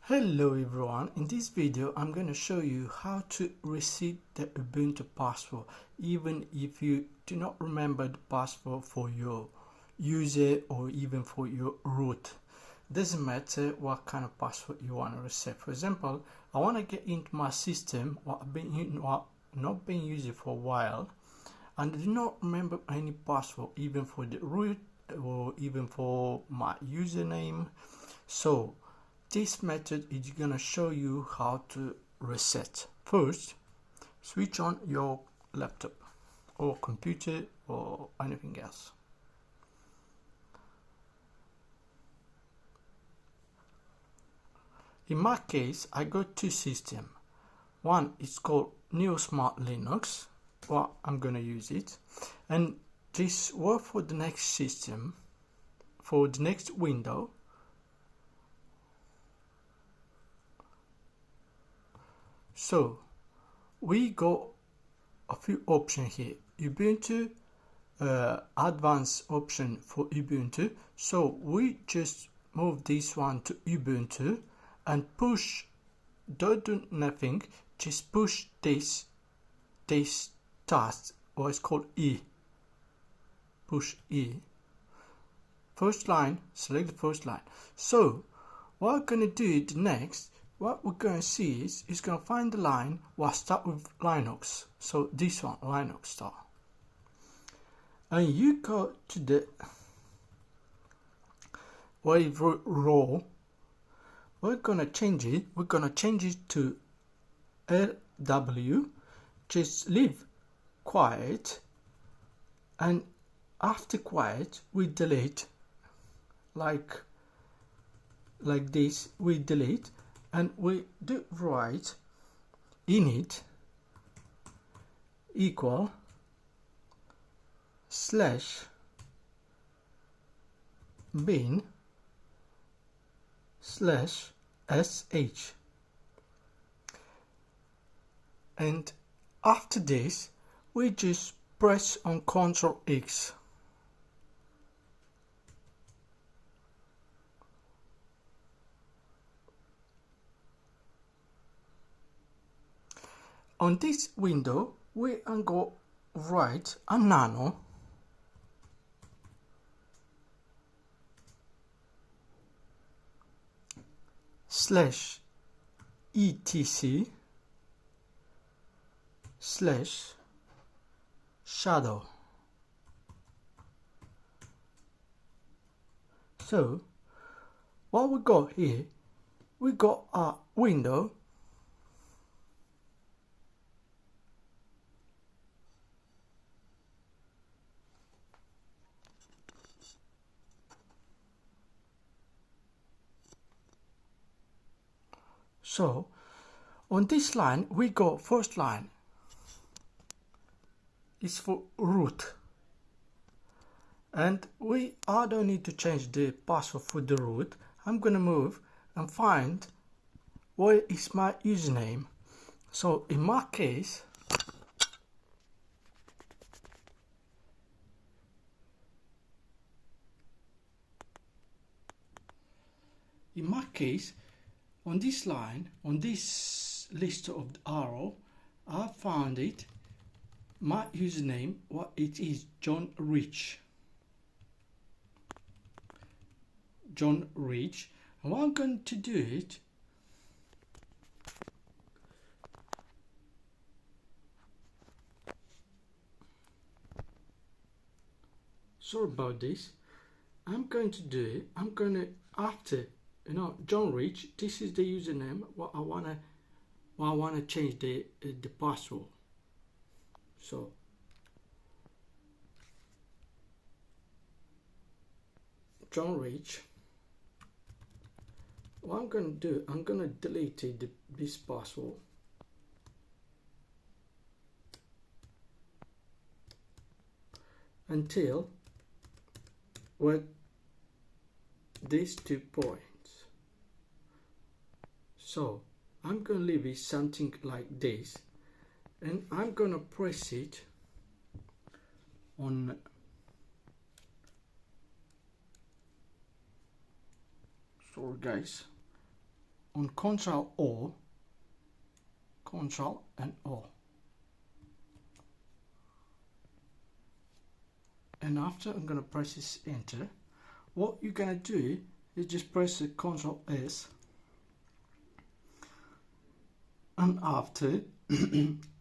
Hello everyone, in this video I'm going to show you how to reset the Ubuntu password even if you do not remember the password for your user or even for your root. Doesn't matter what kind of password you want to reset. For example, I want to get into my system what not been using for a while and I do not remember any password even for the root or even for my username. So this method is gonna show you how to reset. First, switch on your laptop or computer or anything else. In my case, I got two systems. One is called Neo Smart Linux. Well, I'm gonna use it, and this work for the next system, for the next window. So we got a few options here. Ubuntu, advanced option for Ubuntu. So we just move this one to Ubuntu and push, don't do nothing, just push this task, or it's called E. Push E. First line, select the first line. So what we're gonna do next, what we're going to see is it's going to find the line what start with Linux. So this one, Linux start. And you go to the wave row. We're going to change it. We're going to change it to LW. Just leave quiet. And after quiet, we delete like this. We delete. And we do write init equal /bin /sh, and after this we just press on Ctrl X. On this window, we are going to write a nano /etc/shadow. So what we got here, we got a window So on this line we go first line is for root, and I don't need to change the password for the root. I'm gonna move and find where is my username. So in my case on this line, on this list of the arrow, I found it. My username, what it is, John Rich. And what I'm going to do it, sorry about this, I'm going to do it, I'm going to, after John Rich, this is the username what I wanna change the password. So John Rich, what I'm gonna do, I'm gonna delete this password. Until with these 2 points. So I'm going to leave it something like this, and I'm going to press it on sorry guys, on ctrl O, ctrl and O, and after I'm gonna press this enter. What you're gonna do is just press the ctrl S, and after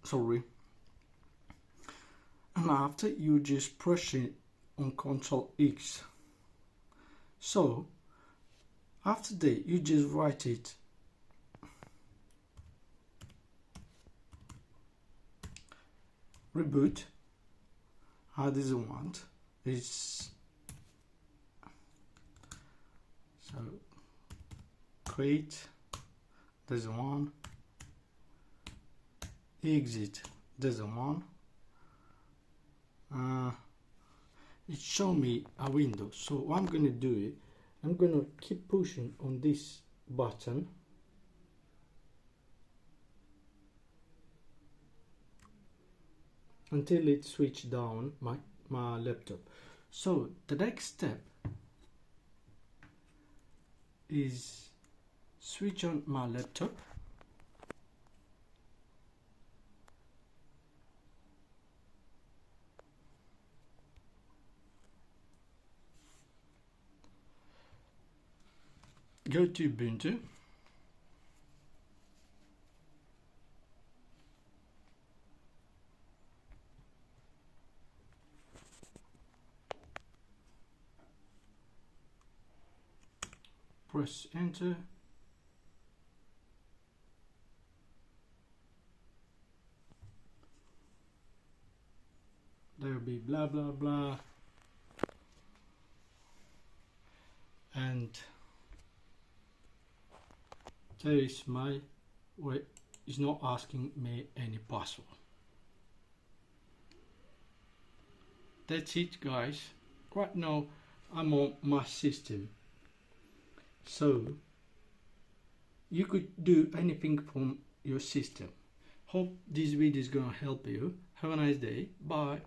sorry, and after you just press it on ctrl X. So after that you just write it reboot. How does it want is so create there's one, exit there's one. It show me a window, so what I'm gonna do it, I'm gonna keep pushing on this button until it switch down my laptop. So the next step is switch on my laptop, go to Ubuntu, press enter, there will be blah blah blah, and there is my way. It's not asking me any password. That's it, guys. Right now I'm on my system, so you could do anything from your system. Hope this video is gonna help you. Have a nice day. Bye.